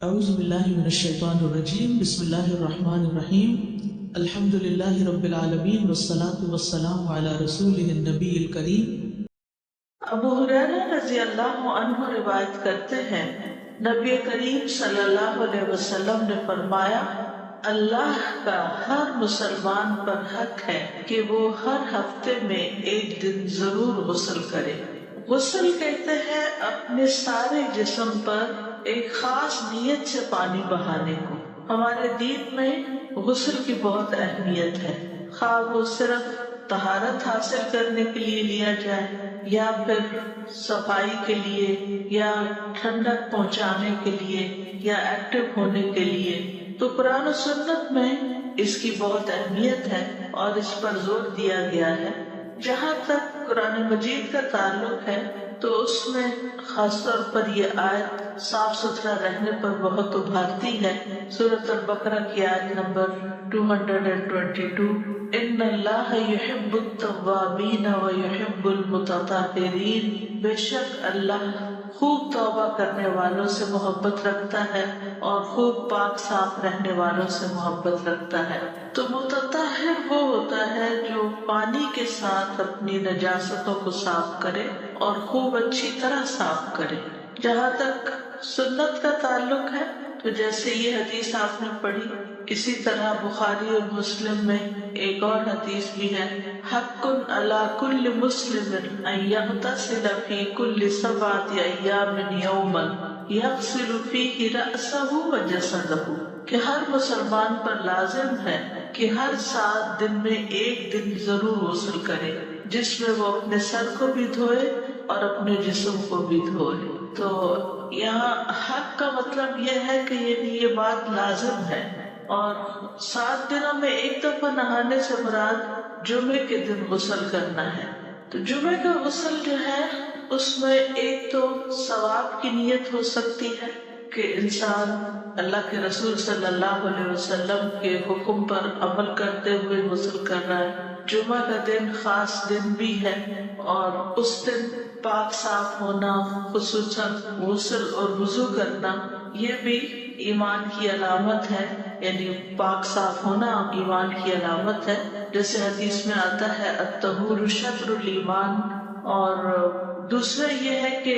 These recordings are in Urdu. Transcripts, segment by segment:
اعوذ باللہ من الشیطان الرجیم بسم اللہ الرحمن الرحیم الحمد للہ رب العالمین والصلاة والسلام علی رسولہ النبی الکریم۔ ابو ہریرہ رضی اللہ عنہ روایت کرتے ہیں، نبی کریم صلی اللہ علیہ وسلم نے فرمایا، اللہ کا ہر مسلمان پر حق ہے کہ وہ ہر ہفتے میں ایک دن ضرور غسل کرے۔ غسل کہتے ہیں اپنے سارے جسم پر ایک خاص نیت سے پانی بہانے کو۔ ہمارے دین میں غسل کی بہت اہمیت ہے، خواہ وہ صرف طہارت حاصل کرنے کے لیے لیا جائے یا پھر صفائی کے لیے یا ٹھنڈک پہنچانے کے لیے یا ایکٹیو ہونے کے لیے، تو قرآن و سنت میں اس کی بہت اہمیت ہے اور اس پر زور دیا گیا ہے۔ جہاں تک قرآن مجید کا تعلق ہے تو اس میں خاص طور پر یہ آیت صاف ستھرا رہنے پر بہت ابھارتی ہے۔ سورۃ البقرہ کی آیت نمبر 222، ان اللہ یحب التوابین ویحب المتطہرین، بے شک اللہ خوب توبہ کرنے والوں سے محبت رکھتا ہے اور خوب پاک صاف رہنے والوں سے محبت رکھتا ہے۔ تو متطہر وہ ہوتا ہے جو پانی کے ساتھ اپنی نجاستوں کو صاف کرے اور خوب اچھی طرح صاف کرے۔ جہاں تک سنت کا تعلق ہے تو جیسے یہ حدیث آپ نے پڑھی، اسی طرح بخاری اور مسلم میں ایک اور حدیث بھی ہے، حق علی کل مسلم ان یغتسل فی کل 7 ایام یوما یغسل فیہ رأسہ وجسدہ، کہ ہر مسلمان پر لازم ہے کہ ہر 7 دن میں ایک دن ضرور غسل کرے، جس میں وہ اپنے سر کو بھی دھوئے اور اپنے جسم کو بھی دھوئے۔ تو یہاں حق کا مطلب یہ ہے کہ یہ بات لازم ہے، اور 7 دنوں میں ایک دفعہ نہانے سے مراد جمعے کے دن غسل کرنا ہے۔ تو جمعے کا غسل جو ہے اس میں ایک تو ثواب کی نیت ہو سکتی ہے کہ انسان اللہ کے رسول صلی اللہ علیہ وسلم کے حکم پر عمل کرتے ہوئے غسل کر رہا ہے۔ جمعہ کا دن خاص دن بھی ہے اور اس دن پاک صاف ہونا، خصوصاً غسل اور وضو کرنا، یہ بھی ایمان کی علامت ہے، یعنی پاک صاف ہونا ایمان کی علامت ہے۔ جیسے حدیث میں آتا ہے الطہور شطر الایمان، اور دوسرا یہ ہے کہ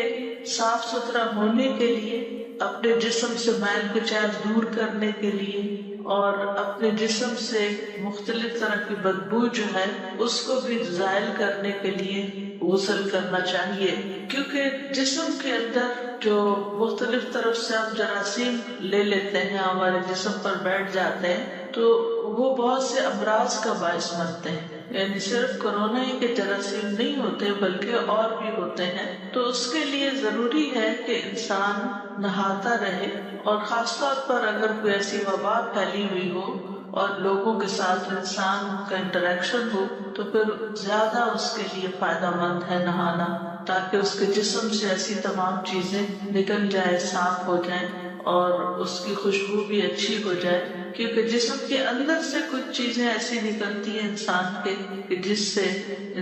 صاف ستھرا ہونے کے لیے، اپنے جسم سے میل کچیل دور کرنے کے لیے اور اپنے جسم سے مختلف طرح کی بدبو جو ہے اس کو بھی زائل کرنے کے لیے غسل کرنا چاہیے، کیونکہ جسم کے اندر جو مختلف طرف سے ہم جراثیم لے لیتے ہیں، ہمارے جسم پر بیٹھ جاتے ہیں، تو وہ بہت سے امراض کا باعث بنتے ہیں۔ یعنی صرف کورونا ہی کے جراثیم نہیں ہوتے بلکہ اور بھی ہوتے ہیں۔ تو اس کے لیے ضروری ہے کہ انسان نہاتا رہے، اور خاص طور پر اگر کوئی ایسی وبا پھیلی ہوئی ہو اور لوگوں کے ساتھ انسان کا انٹریکشن ہو تو پھر زیادہ اس کے لیے فائدہ مند ہے نہانا، تاکہ اس کے جسم سے ایسی تمام چیزیں نکل جائیں، صاف ہو جائیں اور اس کی خوشبو بھی اچھی ہو جائے، کیونکہ جسم کے اندر سے کچھ چیزیں ایسی نکلتی ہیں انسان کے کہ جس سے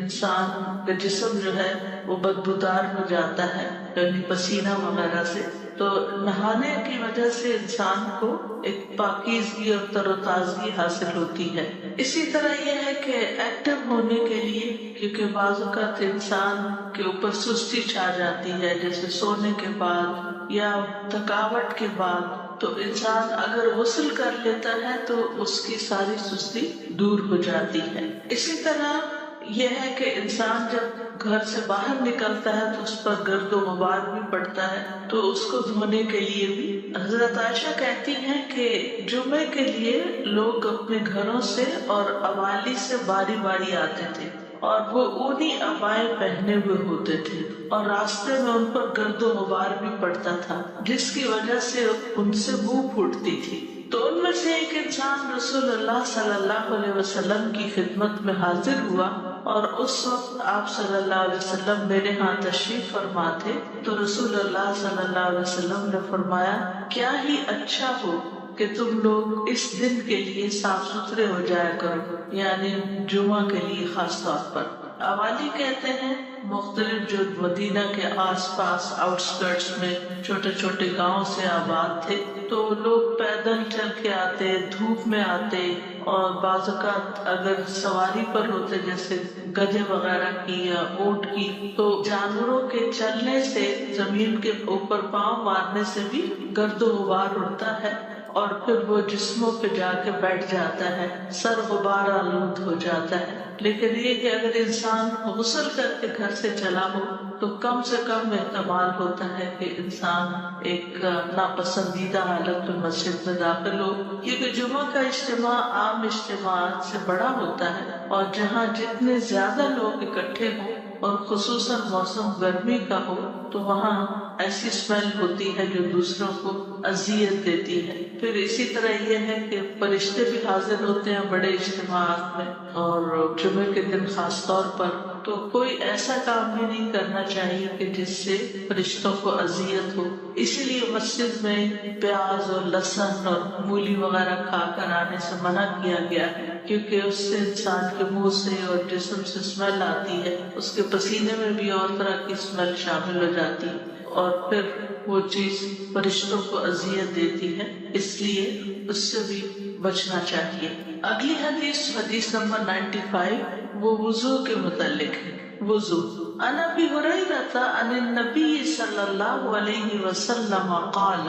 انسان کا جسم جو ہے وہ بدبودار ہو جاتا ہے، یعنی پسینہ وغیرہ سے۔ تو نہانے کی وجہ سے انسان کو ایک پاکیزگی اور تر و تازگی حاصل ہوتی ہے۔ اسی طرح یہ ہے کہ ایکٹیو ہونے کے لیے، کیونکہ بعض اوقات انسان کے اوپر سستی چھا جاتی ہے، جیسے سونے کے بعد یا تھکاوٹ کے بعد، تو انسان اگر غسل کر لیتا ہے تو اس کی ساری سستی دور ہو جاتی ہے۔ اسی طرح یہ ہے کہ انسان جب گھر سے باہر نکلتا ہے تو اس پر گرد و غبار بھی پڑتا ہے، تو اس کو دھونے کے لیے بھی حضرت عائشہ کہتی ہیں کہ جمعے کے لیے لوگ اپنے گھروں سے اور اوالی سے باری باری آتے تھے، اور وہ اونی عبائیں پہنے ہوئے ہوتے تھے، اور راستے میں ان پر گرد و غبار بھی پڑتا تھا، جس کی وجہ سے ان سے بو پھوٹتی تھی۔ تو ان میں سے ایک انسان رسول اللہ صلی اللہ علیہ وسلم کی خدمت میں حاضر ہوا، اور اس وقت آپ صلی اللہ علیہ وسلم میرے ہاں تشریف فرما تھے۔ تو رسول اللہ صلی اللہ علیہ وسلم نے فرمایا، کیا ہی اچھا ہو کہ تم لوگ اس دن کے لیے صاف ستھرے ہو جایا کرو، یعنی جمعہ کے لیے خاص طور پر۔ اوالی کہتے ہیں مختلف جو مدینہ کے آس پاس آؤٹسکرٹس میں چھوٹے چھوٹے گاؤں سے آباد تھے، تو لوگ پیدل چل کے آتے، دھوپ میں آتے، اور بعض اوقات اگر سواری پر ہوتے جیسے گدھے وغیرہ کی یا اونٹ کی، تو جانوروں کے چلنے سے زمین کے اوپر پاؤں مارنے سے بھی گرد و غبار اڑتا ہے اور پھر وہ جسموں پہ جا کے بیٹھ جاتا ہے، سر غبار آلود ہو جاتا ہے۔ لیکن یہ کہ اگر انسان غسل کر کے گھر سے چلا ہو تو کم سے کم احتمال ہوتا ہے کہ انسان ایک ناپسندیدہ حالت میں مسجد میں داخل ہو، کیونکہ جمعہ کا اجتماع عام اجتماعات سے بڑا ہوتا ہے، اور جہاں جتنے زیادہ لوگ اکٹھے ہوں اور خصوصاً موسم گرمی کا ہو تو وہاں ایسی اسمیل ہوتی ہے جو دوسروں کو اذیت دیتی ہے۔ پھر اسی طرح یہ ہے کہ فرشتے بھی حاضر ہوتے ہیں بڑے اجتماعات میں، اور جمعے کے دن خاص طور پر، تو کوئی ایسا کام بھی نہیں کرنا چاہیے کہ جس سے فرشتوں کو اذیت ہو۔ اسی لیے مسجد میں پیاز اور لہسن اور مولی وغیرہ کھا کر آنے سے منع کیا گیا ہے، کیونکہ اس سے انسان کے منہ سے اور جسم سے اسمیل آتی ہے، اس کے پسینے میں بھی اور طرح کی اسمیل شامل ہو جاتی ہے، اور پھر وہ چیز فرشتوں کو اذیت دیتی ہے، اس لیے اس سے بھی بچنا چاہیے۔ اگلی حدیث نمبر 95 وہ وضو کے متعلق ہے۔ وضو عن ابی ہریرہ عن النبی صلی اللہ علیہ وسلم قال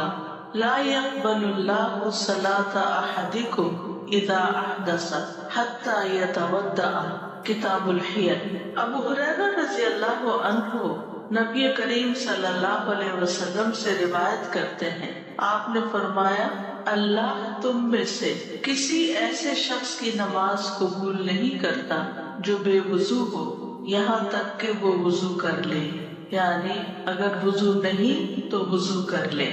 لا يقبل الله صلاة احدكم اذا احدث حتى يتودع۔ کتاب الحیل۔ ابو ہریرہ رضی اللہ عنہ نبی کریم صلی اللہ علیہ وسلم سے روایت کرتے ہیں، آپ نے فرمایا اللہ تم میں سے کسی ایسے شخص کی نماز قبول نہیں کرتا جو بے وضو ہو یہاں تک کہ وہ وضو کر لے، یعنی اگر وضو نہیں تو وضو کر لے۔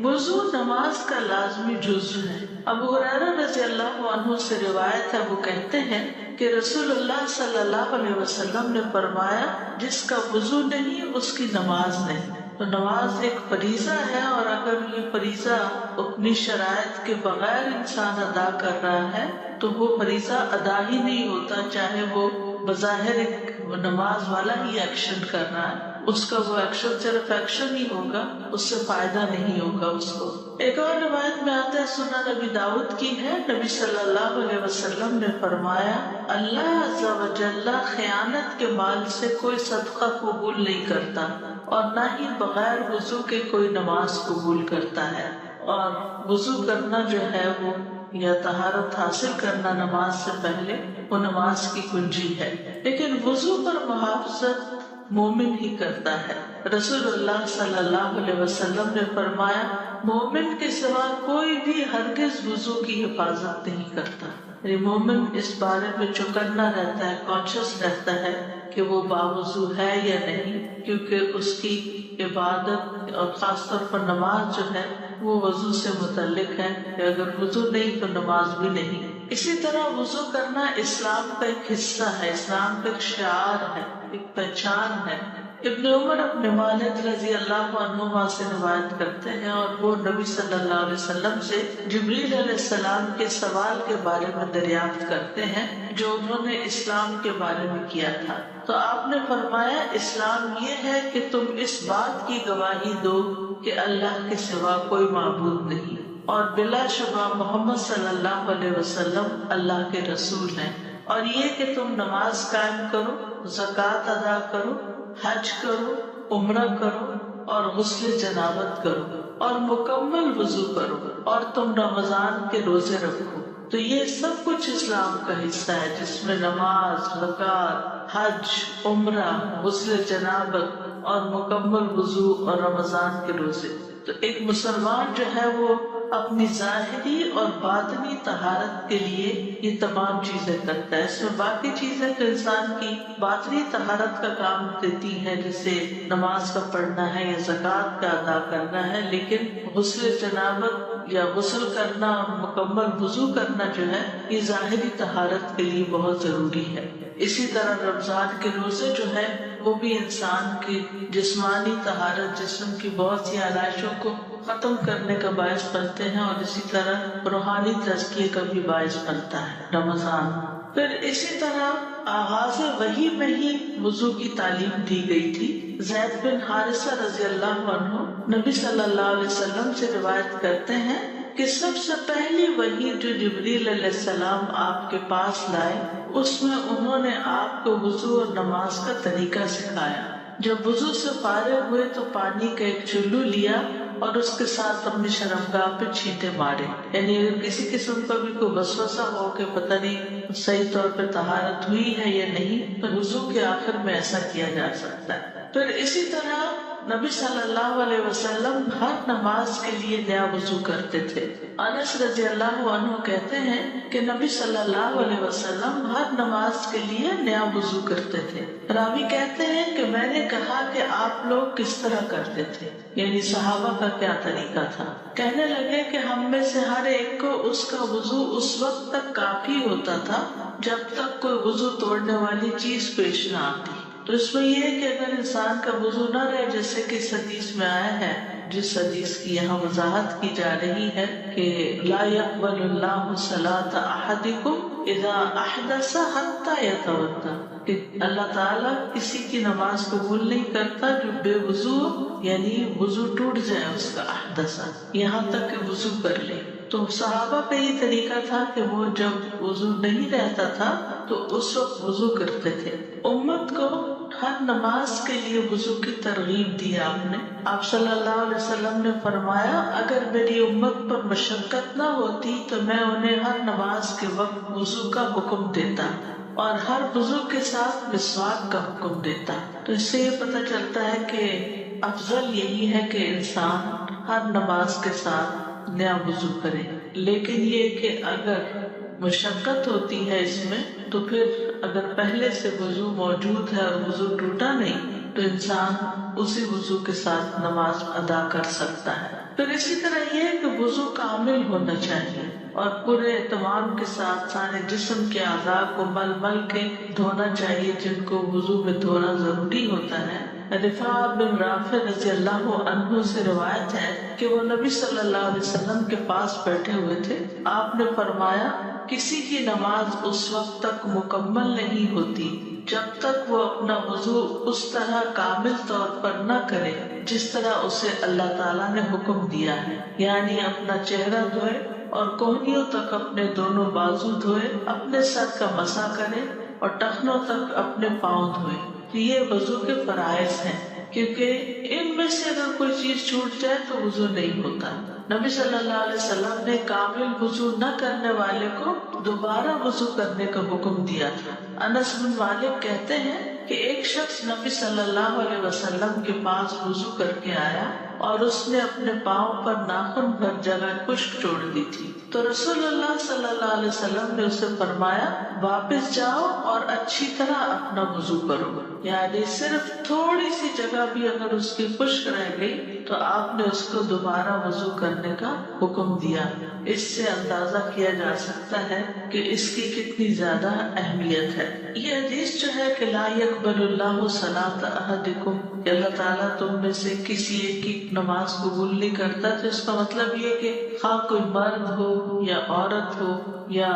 وضو نماز کا لازمی جزو ہے۔ ابو ہریرہ رضی اللہ عنہ سے روایت ہے، وہ کہتے ہیں کہ رسول اللہ صلی اللہ علیہ وسلم نے فرمایا جس کا وضو نہیں اس کی نماز نہیں۔ تو نماز ایک فریضہ ہے، اور اگر یہ فریضہ اپنی شرائط کے بغیر انسان ادا کر رہا ہے تو وہ فریضہ ادا ہی نہیں ہوتا، چاہے وہ بظاہر ایک نماز والا ہی ایکشن کر رہا ہے، اس کا وہ ایکشن صرف ایکشن ہی ہوگا، اس سے فائدہ نہیں ہوگا اس کو۔ ایک اور روایت میں آتا ہے، سنن نبی داؤد کی ہے، نبی صلی اللہ علیہ وسلم نے فرمایا اللہ عز و جل خیانت کے مال سے کوئی صدقہ قبول نہیں کرتا، اور نہ ہی بغیر وضو کے کوئی نماز قبول کرتا ہے۔ اور وضو کرنا جو ہے وہ یا طہارت حاصل کرنا نماز سے پہلے وہ نماز کی کنجی ہے، لیکن وضو پر محافظت مومن ہی کرتا ہے۔ رسول اللہ صلی اللہ علیہ وسلم نے فرمایا مومن کے سوا کوئی بھی ہرگز وضو کی حفاظت نہیں کرتا، یعنی مومن اس بارے میں چوکنا رہتا ہے، کانشیس رہتا ہے کہ وہ باوضو ہے یا نہیں، کیونکہ اس کی عبادت اور خاص طور پر نماز جو ہے وہ وضو سے متعلق ہے، کہ اگر وضو نہیں تو نماز بھی نہیں۔ اسی طرح وضو کرنا اسلام کا ایک حصہ ہے، اسلام کا ایک شعار ہے، ایک پہچان ہے۔ ابن عمر اپنے والد رضی اللہ عنہما سے روایت کرتے ہیں، اور وہ نبی صلی اللہ علیہ وسلم سے جبریل علیہ السلام کے سوال کے بارے میں دریافت کرتے ہیں جو انہوں نے اسلام کے بارے میں کیا تھا۔ تو آپ نے فرمایا اسلام یہ ہے کہ تم اس بات کی گواہی دو کہ اللہ کے سوا کوئی معبود نہیں، اور بلا شبہ محمد صلی اللہ علیہ وسلم اللہ کے رسول ہیں، اور یہ کہ تم نماز قائم کرو، زکوٰۃ ادا کرو، حج کرو، عمرہ کرو، اور غسل جنابت کرو، اور مکمل وضو کرو، اور تم رمضان کے روزے رکھو۔ تو یہ سب کچھ اسلام کا حصہ ہے، جس میں نماز، زکوٰۃ، حج، عمرہ، غسل جنابت اور مکمل وضو اور رمضان کے روزے۔ تو ایک مسلمان جو ہے وہ اپنی ظاہری اور باطنی طہارت کے لیے یہ تمام چیزیں کرتا ہے۔ اس میں باقی چیزیں تو انسان کی باطنی طہارت کا کام دیتی ہیں، جیسے نماز کا پڑھنا ہے یا زکوٰۃ کا ادا کرنا ہے، لیکن غسل جنابت یا غسل کرنا اور مکمل وضو کرنا جو ہے یہ ظاہری طہارت کے لیے بہت ضروری ہے۔ اسی طرح رمضان کے روزے جو ہے وہ بھی انسان کی جسمانی طہارت، جسم کی بہت سی آلائشوں کو ختم کرنے کا باعث بنتے ہیں، اور اسی طرح روحانی تزکیے کا بھی باعث بنتا ہے رمضان۔ پھر اسی طرح آغاز وحی میں ہی وضو کی تعلیم دی گئی تھی۔ زید بن حارثہ رضی اللہ عنہ نبی صلی اللہ علیہ وسلم سے روایت کرتے ہیں کہ سب سے پہلی وحی جو جبریل علیہ السلام آپ کے پاس لائے، اس میں انہوں نے آپ کو وضو اور نماز کا طریقہ سکھایا۔ جب وضو سے فارغ ہوئے تو پانی کا ایک چلو لیا اور اس کے ساتھ اپنی شرمگاہ پہ چھینٹے مارے۔ یعنی اگر کسی قسم کا بھی کوئی وسوسہ ہو کہ پتہ نہیں صحیح طور پہ طہارت ہوئی ہے یا نہیں، تو وضو کے آخر میں ایسا کیا جا سکتا ہے۔ پھر اسی طرح نبی صلی اللہ علیہ وسلم ہر نماز کے لیے نیا وضو کرتے تھے۔ انس رضی اللہ عنہ کہتے ہیں کہ نبی صلی اللہ علیہ وسلم ہر نماز کے لیے نیا وضو کرتے تھے۔ راوی کہتے ہیں کہ میں نے کہا کہ آپ لوگ کس طرح کرتے تھے، یعنی صحابہ کا کیا طریقہ تھا۔ کہنے لگے کہ ہم میں سے ہر ایک کو اس کا وضو اس وقت تک کافی ہوتا تھا جب تک کوئی وضو توڑنے والی چیز پیش نہ آتی۔ تو اس میں یہ ہے کہ اگر انسان کا وضو نہ رہے، جیسے کہ اس حدیث میں آیا ہے، جس حدیث کی یہاں وضاحت کی جا رہی ہے کہ لا يقبل اللہ صلاۃ احدکم اذا احدث حتی یتوضا، کہ اللہ تعالیٰ کسی کی نماز قبول نہیں کرتا جو بے وضو، یعنی وضو ٹوٹ جائے اس کا، احدث یہاں تک کہ وضو کر لے۔ تو صحابہ کا یہ طریقہ تھا کہ وہ جب وضو نہیں رہتا تھا تو اس وقت وضو کرتے تھے۔ امت کو ہر نماز کے لیے وضو کی ترغیب دی آپ نے۔ آپ صلی اللہ علیہ وسلم نے فرمایا اگر میری امت پر مشقت نہ ہوتی تو میں انہیں ہر نماز کے وقت وضو کا حکم دیتا اور ہر وضو کے ساتھ مسواک کا حکم دیتا۔ تو اس سے یہ پتہ چلتا ہے کہ افضل یہی ہے کہ انسان ہر نماز کے ساتھ نیا وضو کرے، لیکن یہ کہ اگر مشقت ہوتی ہے اس میں تو پھر اگر پہلے سے وضو موجود ہے اور وضو ٹوٹا نہیں تو انسان اسی وضو کے ساتھ نماز ادا کر سکتا ہے۔ پھر اسی طرح یہ ہے کہ وضو کامل ہونا چاہیے اور پورے اہتمام کے ساتھ سارے جسم کے اعضاء کو مل مل کے دھونا چاہیے جن کو وضو میں دھونا ضروری ہوتا ہے۔ رفاع بن رافع رضی اللہ عنہ سے روایت ہے کہ وہ نبی صلی اللہ علیہ وسلم کے پاس بیٹھے ہوئے تھے۔ آپ نے فرمایا کسی کی نماز اس وقت تک مکمل نہیں ہوتی جب تک وہ اپنا وضو اس طرح کامل طور پر نہ کرے جس طرح اسے اللہ تعالیٰ نے حکم دیا ہے، یعنی اپنا چہرہ دھوئے اور کوہنیوں تک اپنے دونوں بازو دھوئے، اپنے سر کا مسح کرے اور ٹخنوں تک اپنے پاؤں دھوئے۔ یہ وضو کے فرائض ہیں، کیونکہ ان میں سے اگر کوئی چیز چھوٹ جائے تو وضو نہیں ہوتا۔ نبی صلی اللہ علیہ وسلم نے کامل وضو نہ کرنے والے کو دوبارہ وضو کرنے کا حکم دیا تھا۔ انس بن مالک کہتے ہیں کہ ایک شخص نبی صلی اللہ علیہ وسلم کے پاس وضو کر کے آیا اور اس نے اپنے پاؤں پر ناخن بھر جگہ خشک چھوڑ دی تھی، تو رسول اللہ صلی اللہ علیہ وسلم نے اسے فرمایا واپس جاؤ اور اچھی طرح اپنا وضو کرو، یعنی صرف تھوڑی سی جگہ بھی اگر اس کی خشک رہ گئی تو آپ نے اس کو دوبارہ وضو کرنے کا حکم دیا۔ اس سے اندازہ کیا جا سکتا ہے کہ اس کی کتنی زیادہ اہمیت ہے۔ یہ حدیث جو ہے کہ لا يقبل اللہ صلاۃ احدکم، کہ اللہ تعالیٰ تم میں سے کسی ایک کی نماز قبول نہیں کرتا، تو اس کا مطلب یہ کہ خواہ کوئی مرد ہو یا عورت ہو یا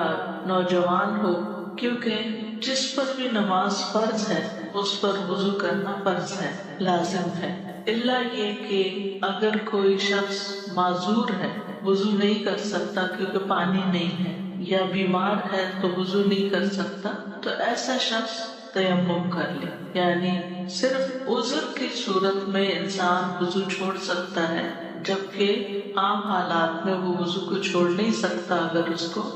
نوجوان ہو، کیونکہ جس پر بھی نماز فرض ہے اس پر وضو کرنا فرض ہے، لازم ہے، الا یہ کہ اگر کوئی شخص معذور ہے، وضو نہیں کر سکتا کیونکہ پانی نہیں ہے، یا بیمار ہے تو وضو نہیں کر سکتا، تو ایسا شخص تیمم کر لے، یعنی صرف عذر کی صورت میں انسان وضو چھوڑ سکتا ہے، جبکہ عام حالات میں وہ وضو کو چھوڑ نہیں سکتا اگر اس کو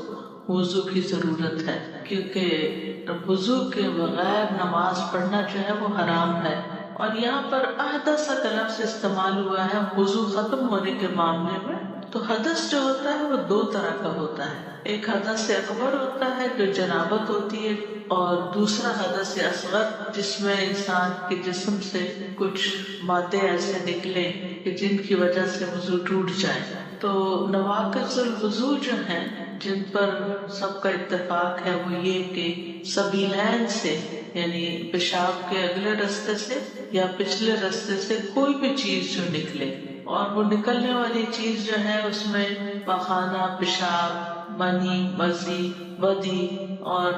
وضو کی ضرورت ہے، کیونکہ وضو کے بغیر نماز پڑھنا جو ہے وہ حرام ہے۔ اور یہاں پر احدث کا لفظ استعمال ہوا ہے وضو ختم ہونے کے معاملے میں۔ تو حدث جو ہوتا ہے وہ دو طرح کا ہوتا ہے، ایک حدث اکبر ہوتا ہے جو جنابت ہوتی ہے، اور دوسرا حدث اصغر جس میں انسان کے جسم سے کچھ مادے ایسے نکلے کہ جن کی وجہ سے وضو ٹوٹ جائے۔ تو نواقض الوضو جو ہیں جن پر سب کا اتفاق ہے وہ یہ کہ سبیلین سے، یعنی پیشاب کے اگلے رستے سے یا پچھلے رستے سے کوئی بھی چیز جو نکلے، اور وہ نکلنے والی چیز جو ہے اس میں پخانہ، پیشاب منی، مزی، ودی اور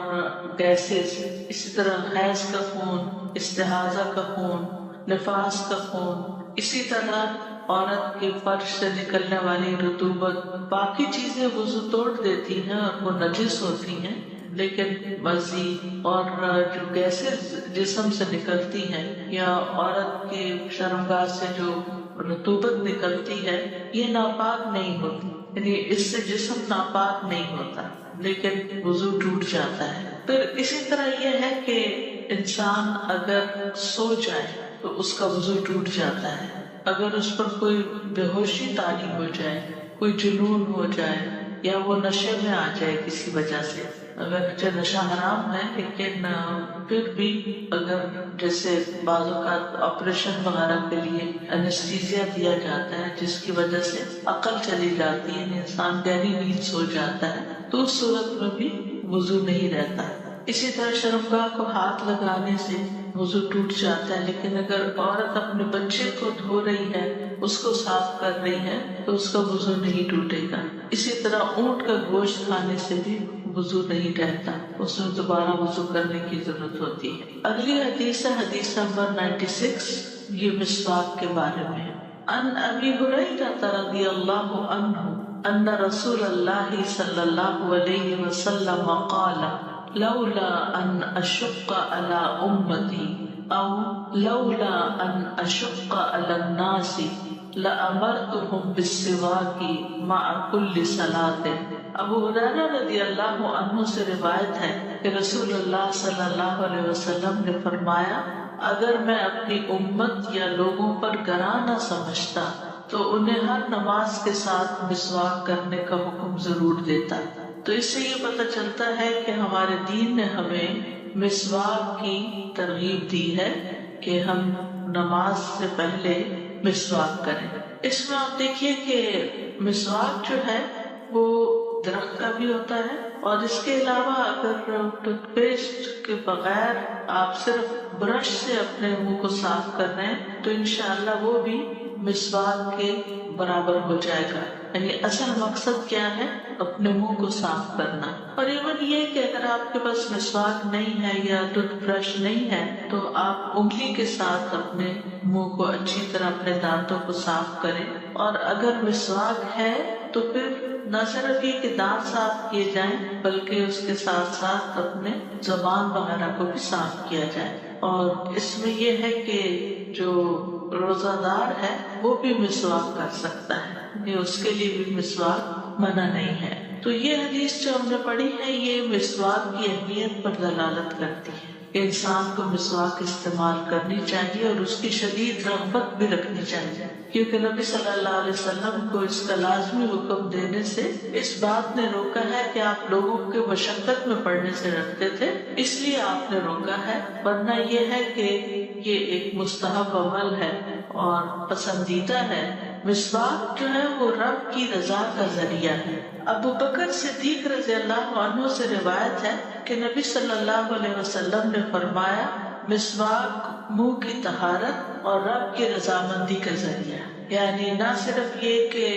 گیسز، اسی طرح حیض کا خون، استحاضہ کا خون، نفاس کا خون، اسی طرح عورت کے فرج سے نکلنے والی رطوبت، باقی چیزیں وضو توڑ دیتی ہیں اور وہ نجس ہوتی ہیں، لیکن مزی اور جو گیسز جسم سے نکلتی ہیں یا عورت کے شرمگاہ سے جو رطوبت نکلتی ہے یہ ناپاک نہیں ہوتی، یعنی اس سے جسم ناپاک نہیں ہوتا لیکن وضو ٹوٹ جاتا ہے۔ پھر اسی طرح یہ ہے کہ انسان اگر سو جائے تو اس کا وضو ٹوٹ جاتا ہے، اگر اس پر کوئی بے ہوشی طاری ہو جائے، کوئی جنون ہو جائے یا وہ نشے میں آ جائے کسی وجہ سے، اگر نشہ حرام ہے لیکن پھر بھی اگر جیسے بعض اوقات آپریشن وغیرہ کے لیے انیستھیزیا دیا جاتا ہے جس کی وجہ سے عقل چلی جاتی ہے، انسان گہری نیند سو جاتا ہے، تو اس صورت میں بھی وضو نہیں رہتا۔ اسی طرح شرمگاہ کو ہاتھ لگانے سے وضو ٹوٹ جاتا ہے، لیکن اگر عورت اپنے بچے کو دھو رہی ہے، اس کو صاف کر رہی ہے تو اس کا وضو نہیں ٹوٹے گا۔ اسی طرح اونٹ کا گوشت کھانے سے بھی وضو نہیں رہتا، اس میں دوبارہ وضو کرنے کی ضرورت ہوتی ہے۔ اگلی حدیث ہے حدیث نمبر 96، یہ مسواک کے بارے میں ہے۔ ان ابی ہریرہ رضی اللہ عنہ ان رسول اللہ صلی اللہ علیہ وسلم قال لولا ان اشق على امتی او لولا ان اشق على الناس لامرتهم بالسواک مع كل صلاة۔ ابو ہریرہ رضی اللہ عنہ سے روایت ہے کہ رسول اللہ صلی اللہ علیہ وسلم نے فرمایا، اگر میں اپنی امت یا لوگوں پر گراں نہ سمجھتا تو انہیں ہر نماز کے ساتھ مسواک کرنے کا حکم ضرور دیتا۔ تو اس سے یہ پتہ چلتا ہے کہ ہمارے دین نے ہمیں مسواک کی ترغیب دی ہے کہ ہم نماز سے پہلے مسواک کریں۔ اس میں آپ دیکھیے کہ مسواک جو ہے وہ درخت کا بھی ہوتا ہے، اور اس کے علاوہ اگر ٹوتھ پیسٹ کے بغیر آپ صرف برش سے اپنے منہ کو صاف کر رہے ہیں تو انشاءاللہ وہ بھی مسواک کے برابر ہو جائے گا۔ یعنی اصل مقصد کیا ہے؟ اپنے منہ کو صاف کرنا۔ اور ایون یہ کہ اگر آپ کے پاس مسواک نہیں ہے یا ٹوتھ برش نہیں ہے تو آپ انگلی کے ساتھ اپنے منہ کو اچھی طرح اپنے دانتوں کو صاف کریں، اور اگر مسواک ہے تو پھر نہ صرف یہ کہ دانت صاف کیے جائیں بلکہ اس کے ساتھ ساتھ اپنے زبان وغیرہ کو بھی صاف کیا جائے۔ اور اس میں یہ ہے کہ جو روزہ دار ہے وہ بھی مسواک کر سکتا ہے، یہ اس کے لیے بھی مسواک منع نہیں ہے۔ تو یہ حدیث جو ہم نے پڑھی ہے یہ مسواک کی اہمیت پر دلالت کرتی ہے کہ انسان کو مسواک استعمال کرنی چاہیے اور اس کی شدید رغبت بھی رکھنی چاہیے، کیونکہ نبی صلی اللہ علیہ وسلم کو اس کا لازمی حکم دینے سے اس بات نے روکا ہے کہ آپ لوگوں کے مشقت میں پڑنے سے رکھتے تھے، اس لیے آپ نے روکا ہے، ورنہ یہ ہے کہ یہ ایک مستحب عمل ہے اور پسندیدہ ہے۔ مسواک جو ہے وہ رب کی رضا کا ذریعہ ہے۔ ابو بکر صدیق رضی اللہ عنہ سے روایت ہے کہ نبی صلی اللہ علیہ وسلم نے فرمایا، مسواک منہ کی طہارت اور رب کی رضامندی کا ذریعہ، یعنی نہ صرف یہ کہ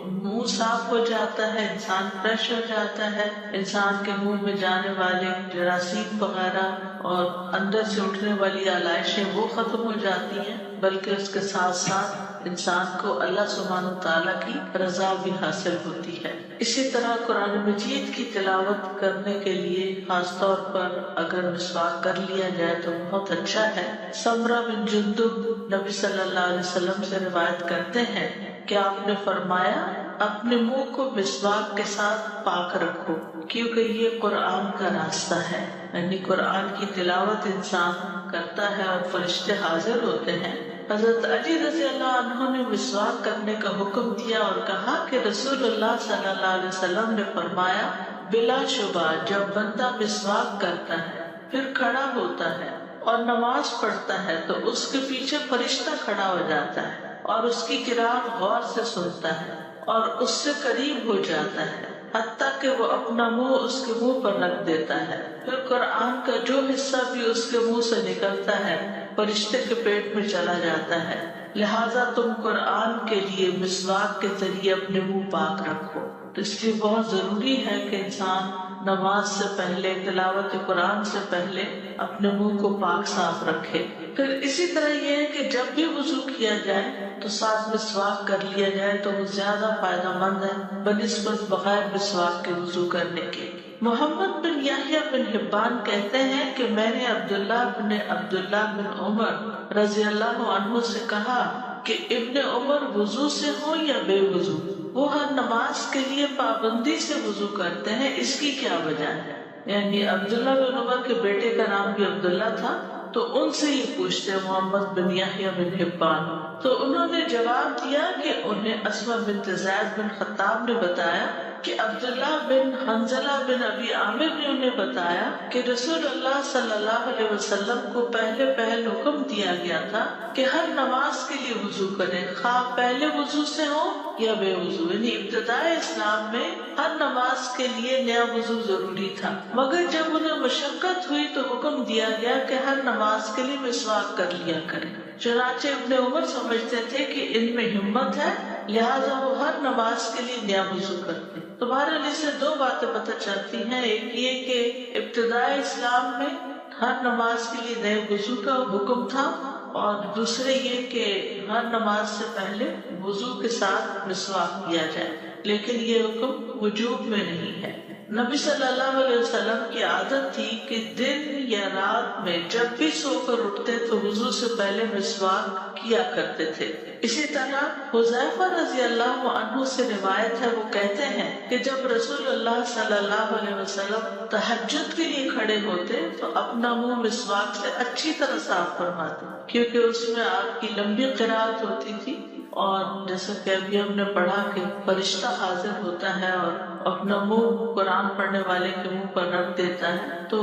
منہ صاف ہو جاتا ہے، انسان فریش ہو جاتا ہے، انسان کے منہ میں جانے والے جراثیم وغیرہ اور اندر سے اٹھنے والی علائشیں وہ ختم ہو جاتی ہیں، بلکہ اس کے ساتھ ساتھ انسان کو اللہ سبحانہ تعالیٰ کی رضا بھی حاصل ہوتی ہے۔ اسی طرح قرآن مجید کی تلاوت کرنے کے لیے خاص طور پر اگر مسواک کر لیا جائے تو بہت اچھا ہے۔ سمرہ بن جندب نبی صلی اللہ علیہ وسلم سے روایت کرتے ہیں کہ آپ نے فرمایا، اپنے منہ کو مسواک کے ساتھ پاک رکھو کیونکہ یہ قرآن کا راستہ ہے، یعنی قرآن کی تلاوت انسان کرتا ہے اور فرشتے حاضر ہوتے ہیں۔ حضرت علی رضی اللہ عنہ نے مسواک کرنے کا حکم دیا اور کہا کہ رسول اللہ صلی اللہ علیہ وسلم نے فرمایا، بلا شبہ جب بندہ مسواک کرتا ہے پھر کھڑا ہوتا ہے اور نماز پڑھتا ہے تو اس کے پیچھے فرشتہ کھڑا ہو جاتا ہے اور اس کی قرات غور سے سنتا ہے اور اس سے قریب ہو جاتا ہے حتیٰ کہ وہ اپنا منہ اس کے منہ پر رکھ دیتا ہے، پھر قرآن کا جو حصہ بھی اس کے منہ سے نکلتا ہے فرشتے کے پیٹ میں چلا جاتا ہے، لہٰذا تم قرآن کے لیے مسواک کے ذریعے اپنے منہ پاک رکھو۔ تو اس لیے بہت ضروری ہے کہ انسان نماز سے پہلے، تلاوت قرآن سے پہلے اپنے منہ کو پاک صاف رکھے۔ پھر اسی طرح یہ ہے کہ جب بھی وضو کیا جائے تو ساتھ مسواک کر لیا جائے تو وہ زیادہ فائدہ مند ہے بنسبت بغیر مسواک کے وضو کرنے کے۔ محمد بن یحییٰ بن حبان کہتے ہیں کہ میں نے عبداللہ بن عمر رضی اللہ عنہ سے کہا کہ ابن عمر وضو سے ہو یا بے وضو، وہ ہر نماز کے لیے پابندی سے وضو کرتے ہیں، اس کی کیا وجہ ہے؟ یعنی عبداللہ بن عمر کے بیٹے کا نام بھی عبداللہ تھا، تو ان سے یہ پوچھتے محمد بن یحییٰ بن حبان، تو انہوں نے جواب دیا کہ انہیں اسماء بنت زید بن خطاب نے بتایا کہ عبداللہ بن حنظلہ بن ابی عامر نے انہیں بتایا کہ رسول اللہ صلی اللہ علیہ وسلم کو پہلے حکم دیا گیا تھا کہ ہر نماز کے لیے وضو کریں، خواہ پہلے وضو سے ہو یا بے وضو، یعنی ابتدائے اسلام میں ہر نماز کے لیے نیا وضو ضروری تھا، مگر جب انہیں مشقت ہوئی تو حکم دیا گیا کہ ہر نماز کے لیے مسواک کر لیا کریں۔ چنانچہ ابن عمر سمجھتے تھے کہ ان میں ہمت ہے، لہٰذا وہ ہر نماز کے لیے نیا وضو کرتے۔ تمہارے لیے سے دو باتیں پتہ چلتی ہیں، ایک یہ کہ ابتدائی اسلام میں ہر نماز کے لیے نئے وضو کا حکم تھا، اور دوسرے یہ کہ ہر نماز سے پہلے وضو کے ساتھ مسواک کیا جائے، لیکن یہ حکم وجوب میں نہیں ہے۔ نبی صلی اللہ علیہ وسلم کی عادت تھی کہ دن یا رات میں جب بھی سو کر اٹھتے تو وضو سے پہلے مسواک کیا کرتے تھے۔ اسی طرح حذیفہ رضی اللہ عنہ سے روایت ہے، وہ کہتے ہیں کہ جب رسول اللہ صلی اللہ علیہ وسلم تہجد کے لیے کھڑے ہوتے تو اپنا منہ مسواک سے اچھی طرح صاف فرماتے، کیونکہ اس میں آپ کی لمبی قرات ہوتی تھی، اور جیسا کہ ابھی ہم نے پڑھا کہ فرشتہ حاضر ہوتا ہے اور اپنا منہ قرآن پڑھنے والے کے منہ پر رکھ دیتا ہے، تو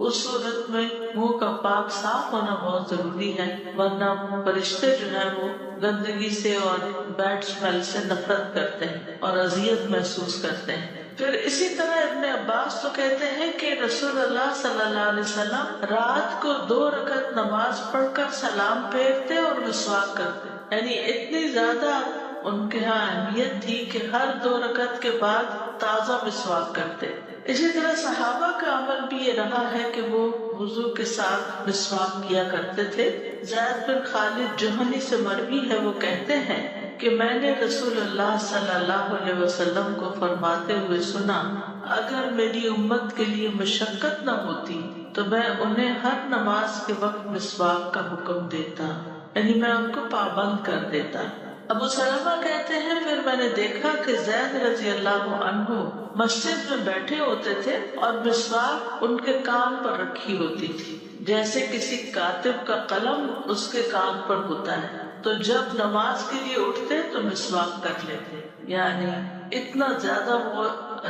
اس صورت میں منہ کا پاک صاف ہونا بہت ضروری ہے، ورنہ فرشتے جو ہے وہ گندگی سے اور بیڈ اسمیل سے نفرت کرتے ہیں اور اذیت محسوس کرتے ہیں۔ پھر اسی طرح ابن عباس تو کہتے ہیں کہ رسول اللہ صلی اللہ علیہ وسلم رات کو 2 رکعت نماز پڑھ کر سلام پھیرتے اور مسواک کرتے، یعنی اتنی زیادہ ان کے ہاں اہمیت تھی کہ ہر 2 رکعت کے بعد تازہ مسواک کرتے۔ اسی طرح صحابہ کا عمل بھی یہ رہا ہے کہ وہ وضو کے ساتھ مسواک کیا کرتے تھے۔ زید بن خالد جوہنی سے مروی ہے، وہ کہتے ہیں کہ میں نے رسول اللہ صلی اللہ علیہ وسلم کو فرماتے ہوئے سنا، اگر میری امت کے لیے مشقت نہ ہوتی تو میں انہیں ہر نماز کے وقت مسواک کا حکم دیتا، یعنی میں ان کو پابند کر دیتا۔ ابو سلمہ کہتے ہیں پھر میں نے دیکھا کہ زید رضی اللہ عنہ مسجد میں بیٹھے ہوتے تھے اور مسواک ان کے کان پر رکھی ہوتی تھی، جیسے کسی کاتب کا قلم اس کے کان پر ہوتا ہے، تو جب نماز کے لیے اٹھتے تو مسواک کر لیتے، یعنی اتنا زیادہ وہ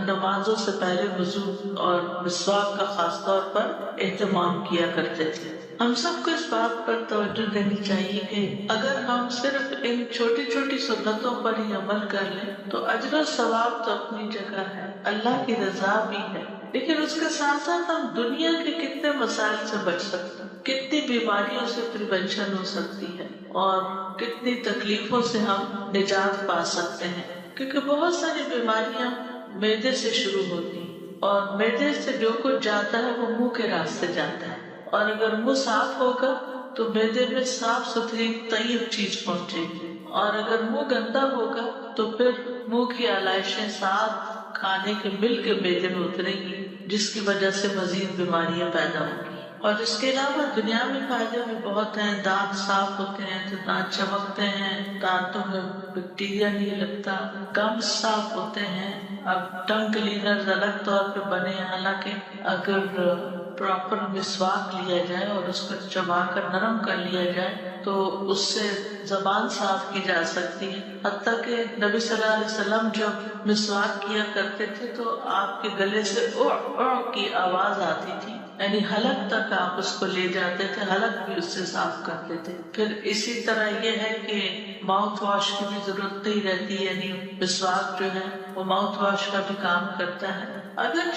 نمازوں سے پہلے وضو اور مسواک کا خاص طور پر اہتمام کیا کرتے تھے۔ ہم سب کو اس بات پر توجہ دینی چاہیے کہ اگر ہم صرف ان چھوٹی چھوٹی سنتوں پر ہی عمل کر لیں تو اجر و ثواب تو اپنی جگہ ہے، اللہ کی رضا بھی ہے، لیکن اس کے ساتھ ساتھ ہم دنیا کے کتنے مسائل سے بچ سکتے ہیں، کتنی بیماریوں سے پریونشن ہو سکتی ہے، اور کتنی تکلیفوں سے ہم نجات پا سکتے ہیں، کیونکہ بہت ساری بیماریاں معدے سے شروع ہوتی ہیں، اور معدے سے جو کچھ جاتا ہے وہ منہ کے راستے جاتا ہے، اور اگر منہ صاف ہوگا تو معدے میں صاف ستھری طیب چیز پہنچے گی، اور اگر منہ گندا ہوگا تو پھر منہ کی علائشیں ساتھ کھانے کے مل کے معدے میں اتریں گی، جس کی وجہ سے مزید بیماریاں پیدا ہوں گی۔ اور اس کے علاوہ دنیاوی فائدے بھی بہت ہیں، دانت صاف ہوتے ہیں تو دانت چمکتے ہیں، دانتوں میں بیکٹیریا نہیں لگتا، گمز صاف ہوتے ہیں۔ اب ٹنگ کلینر الگ طور پہ بنے، حالانکہ اگر پراپر مسواک لیا جائے اور اس کو چبا کر نرم کر لیا جائے تو اس سے زبان صاف کی جا سکتی ہے۔ حتیٰ کہ نبی صلی اللہ علیہ وسلم جب مسواک کیا کرتے تھے تو آپ کے گلے سے او او کی آواز آتی تھی، یعنی حلق تک آپ اس کو لے جاتے تھے، حلق بھی اس سے صاف کرتے تھے. پھر اسی طرح یہ ہے کہ ماؤتھ واش کی بھی ضرورت ہی رہتی ہے، یعنی مسواک جو ہے وہ ماؤتھ واش کا بھی کام کرتا ہے. اگر